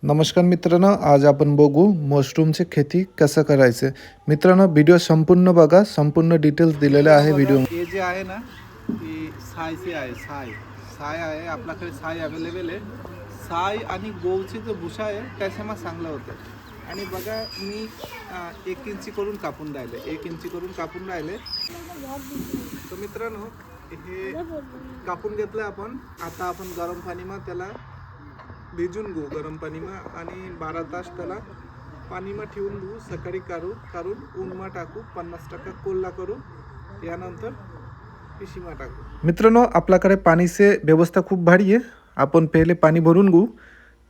नमस्कार मित्रांनो, आज आपण बघू मशरूमची खेती कसं करायचं. मित्रांनो, व्हिडिओ संपूर्ण बघा, संपूर्ण डिटेल्स दिलेले आहे व्हिडिओ. हे जे आहे ना ती सायची आहे. साय आहे आपल्याकडे, साय अवेलेबल आहे. साय आणि गोवचे जो भुसा आहे त्याच्यामध्ये चांगलं होतं. आणि बघा मी 1 इंची करून कापून राहिले, 1 इंची करून कापून राहिले. तर मित्रांनो, हे कापून घेतलं आपण. आता आपण गरम पाणीमध्ये त्याला भिजून घेऊ, गरम पाणीमध्ये, आणि 12 तास त्याला पाणीमध्ये ठेवून घेऊ. सकाळी काढून ऊनमा टाकू, 50% कोल्हा करू, यानंतर पिशीमा टाकू. मित्रांनो, आपल्याकडे पाणीची व्यवस्था खूप भारी आहे. आपण पहिले पाणी भरून घेऊ.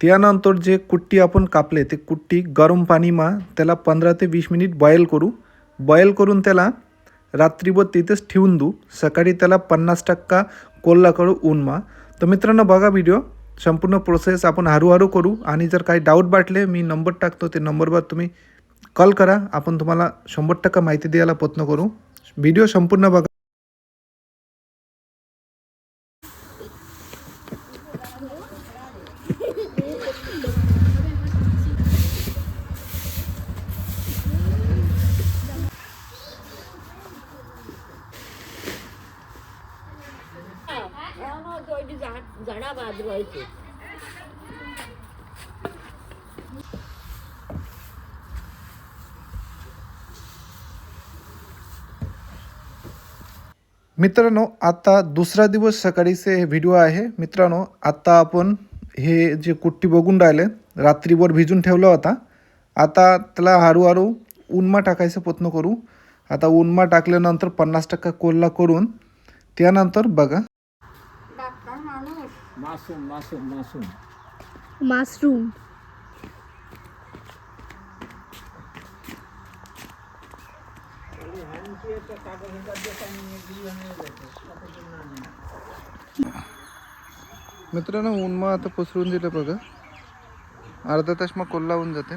त्यानंतर जे कुट्टी आपण कापले ते कुट्टी गरम पाणीमा त्याला 15 ते 20 मिनिट बॉईल करू. बॉईल करून त्याला रात्रीभर तिथेच ठेवून देऊ. सकाळी त्याला 50% कोल्हा करू ऊनमा. तर मित्रांनो, बघा व्हिडिओ, संपूर्ण प्रोसेस आपण हळूहळू करू. आणि जर काही डाऊट वाटले, मी नंबर टाकतो, ते नंबरवर तुम्ही कॉल करा. आपण तुम्हाला 100% माहिती द्यायला प्रयत्न करू. व्हिडिओ संपूर्ण बघा. जणा बाजवायचे. मित्रांनो, आता दुसरा दिवस सकाळीचे व्हिडिओ आहे. मित्रांनो, आता आपण हे जे कुट्टी बघून राहिले, रात्रीभर भिजून ठेवला होता. आता त्याला हळूहळू उन्मा टाकायचा प्रयत्न करू. आता उन्मा टाकल्यानंतर 50% कोल्हा करून त्यानंतर बघा. माशरूम मित्रांनो, उन्मा आता पसरून दिलं बघा. अर्धा तास मग कोल्हा होऊन जाते.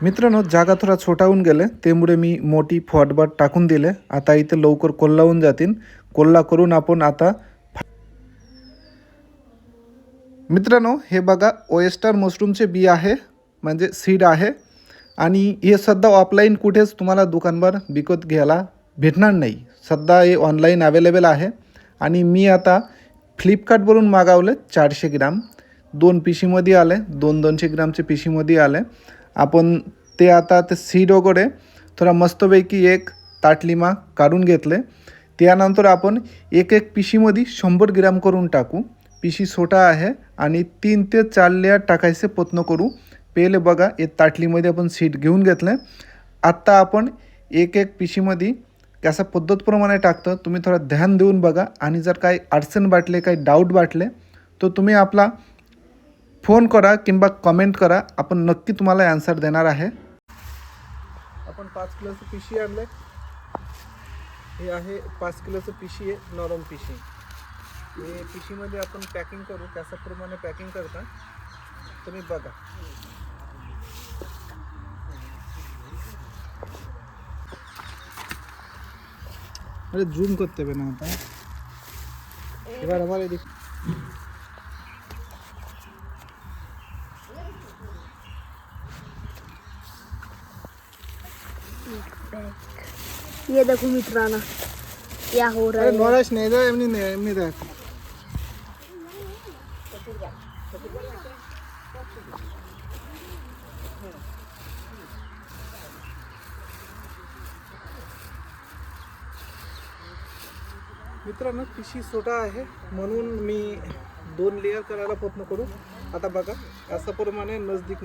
मित्रांनो, जागा थोडा छोटा होऊन गेले, त्यामुळे मी मोठी फॉटबाट टाकून दिले. आता इथे लवकर कोल्हा होऊन जातील. कोल्हा करून आपण आता मित्रांनो, हे बघा, ओएस्टर मशरूमचे बी आहे, म्हणजे सीड आहे. आणि हे सध्या ऑफलाईन कुठेच तुम्हाला दुकानवर विकत घ्यायला भेटणार नाही. सध्या हे ऑनलाईन अवेलेबल आहे. आणि मी आता फ्लिपकार्टवरून मागवले 400 ग्राम. 2 पिशीमध्ये आले, 200 ग्रामचे पिशीमध्ये आले. आपण ते आता ते सीड वगैरे थोडा मस्तपैकी एक ताटलीमा काढून घेतले. त्यानंतर आपण एक पिशीमध्ये 100 ग्राम करून टाकू. पिशी छोटा आहे आणि 3 ते 4 लेअर टाकायचे प्रयत्न करू. पहिले बघा, एक ताटलीमध्ये आपण सीड घेऊन घेतले. आत्ता आपण एक पिशीमध्ये कशा पद्धतप्रमाणे टाकतं तुम्ही थोडं ध्यान देऊन बघा. आणि जर काही अडचण वाटले, काही डाऊट वाटले, तर तुम्ही आपला फोन करा किंवा कमेंट करा. आपण नक्की तुम्हाला ॲन्सर देणार आहे. आपण 5 किलोचं पिशी आणलं. हे आहे 5 किलोचं पिशी आहे, नरम पिशी. हे पिशीमध्ये आपण पॅकिंग करू. त्याच्याप्रमाणे पॅकिंग करता तुम्ही बघा. अरे जूम करते बना आता एक बार हमारे देख. ये देखो मित्रांनो, क्या हो रहा अरे है. नॉलेज नहीं दे, एमनी दे. मित्रांनो, पिशी छोटा आहे म्हणून मी 2 लेअर करायला प्रयत्न करू. आता बघा, अशाप्रमाणे नजदीक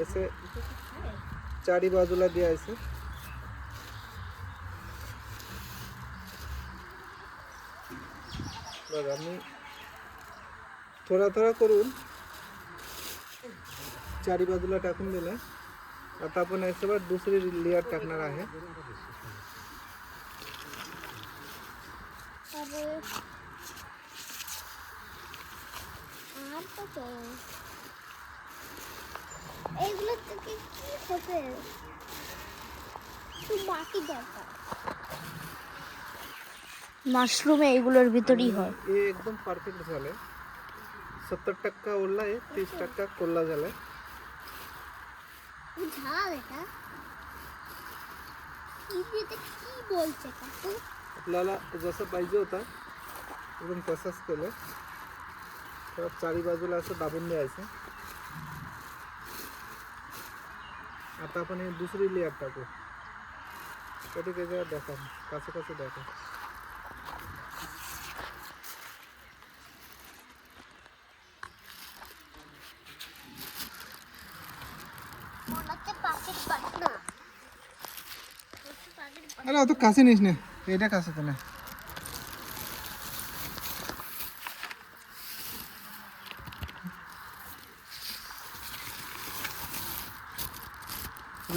असे चारी बाजूला द्यायचं. बघा, मी थोडा करून चारी बाजूला टाकून दिलं. आता आपण याच्यावर दुसरी लेअर टाकणार आहे. মাশরুম এগুলোর ভিতরেই হয়. हे एकदम परफेक्ट झालंय. 70% ओढला आहे, 30% कोल्हा झालाय. आपल्याला जसं पाहिजे होता एकदम तसंच केलं. तर चारी बाजूला असं दाबून द्यायचं. आता आपण हे दुसरी लेअर टाकू. कधी कधी दाखवा कसं दाखवा. अरे तो कासे नाही एटा कासे तर नाही.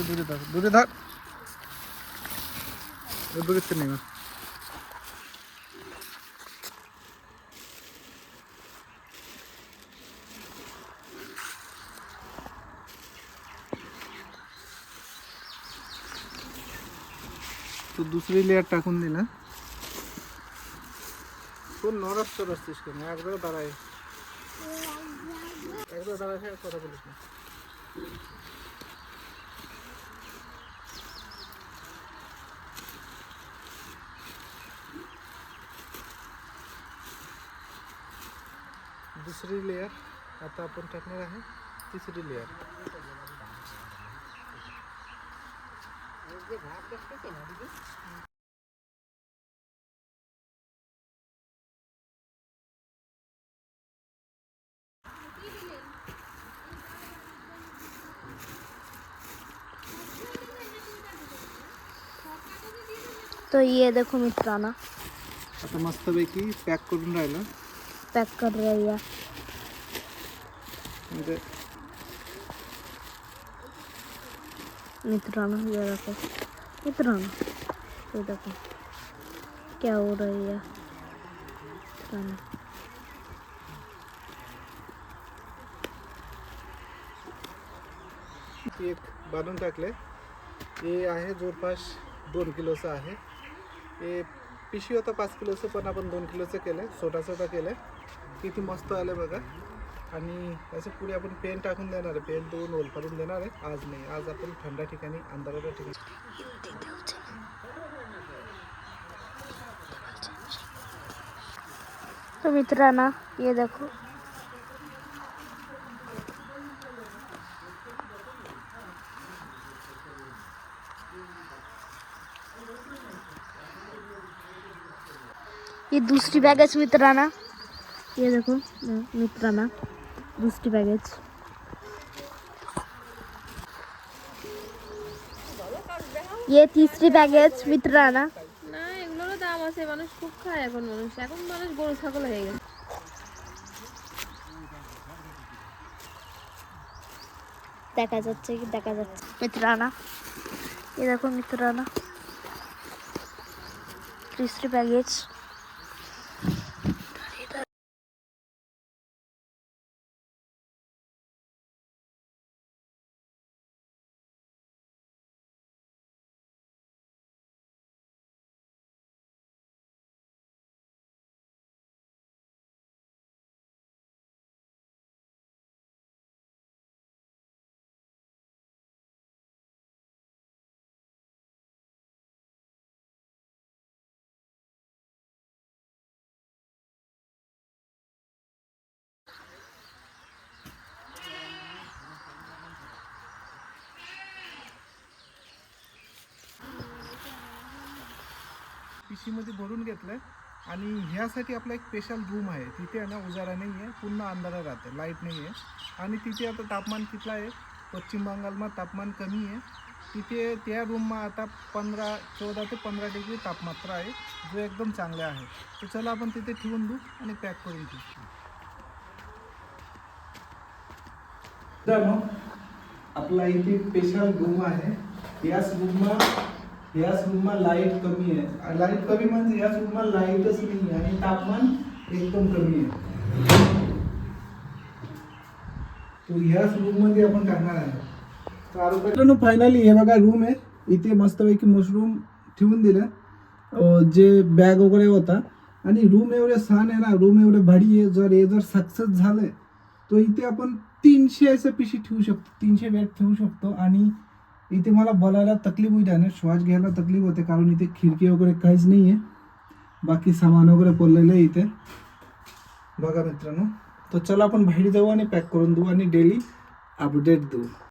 दूरे धर दूरे नाही. तो दुसरी लेयर टाकून दिला. तो नॉरस असतेस का नाही एकदा दारा आहे. एकदा दारा आहे थोडा बोलत नाही. दुसरी लेयर आता आपण टाकणार आहे. तिसरी लेयर. तो ये देखो मित्रांनो, आता मस्तपैकी पॅक करून राहिलं. पैक कर रही है. म्हणजे मित्रांनो ये देखो मित्रांनो, ये देखो क्या हो रही है मित्रांनो. एक बांधून टाकले. हे आहे जवळपास 2 किलोचं आहे. हे पिशवी होतं 5 किलोचं, पण आपण 2 किलोचं केलं. छोटा केलं. किती मस्त आलं बघा. आणि त्याच्या पुढे आपण पेन टाकून देणार आहे. पेन 2 होल करून देणार आहे. आज नाही, आज आपण थंड ठिकाणी अंधाराच्या ठिकाणी. तो मित्रांनो ये देखो, ये दूसरी बैगेज मित्रांनो. ये देखो मित्रांनो, दूसरी बैगेज. ये तीसरी बैगेज मित्रांनो. না এগুলোরও দাম আছে, মানুষ খুব খায় এখন, মানুষ গরু ছাগল হয়ে গেছে. দেখা যাচ্ছে কি দেখা যাচ্ছে মিত্রানা. ये देखो मित्रांनो, तीसरी बैगेज. पिशीमध्ये भरून घेतलं. आणि ह्यासाठी आपला एक स्पेशल रूम आहे. तिथे आहे ना उजारा नाही आहे, पूर्ण अंधारा राहते, लाईट नाही आहे. आणि तिथे आता तापमान किती आहे, पश्चिम बंगालमध्ये तापमान कमी आहे. तिथे त्या रूमમાં आता 14 ते 15 डिग्री तापमात्रा आहे, जो एकदम चांगला आहे. तर चला आपण तिथे ठेवून देऊ आणि पॅक करून घेऊ. आपला इथे स्पेशल रूम आहे. याच रूमમાં लाईट कमी आहे. लाईट कमी म्हणजे याच रूमમાં लाईटच नाही आहे आणि तापमान एकदम कमी आहे. तो याच रूममध्ये आपण टाकणार आहे. तर फायनली हे बघा रूम आहे. इथे मस्तपैकी मशरूम ठेवून दिलं, जे बॅग वगैरे होता. आणि रूम एवढे छान आहे ना, रूम एवढे भारी आहे. जर हे जर सक्सेस झालं तर इथे आपण 300 असं पिशी ठेवू शकतो, 300 बेड ठेवू शकतो. आणि इथे मला बोलायला तकलीफ होते आणि श्वास घ्यायला तकलीफ होते, कारण इथे खिडकी वगैरे काहीच नाही आहे. बाकी सामान वगैरे पडलेलं आहे इथे बघा मित्रांनो. तर चला आपण बाहेर जाऊ आणि पॅक करून देऊ आणि डेली अपडेट देऊ.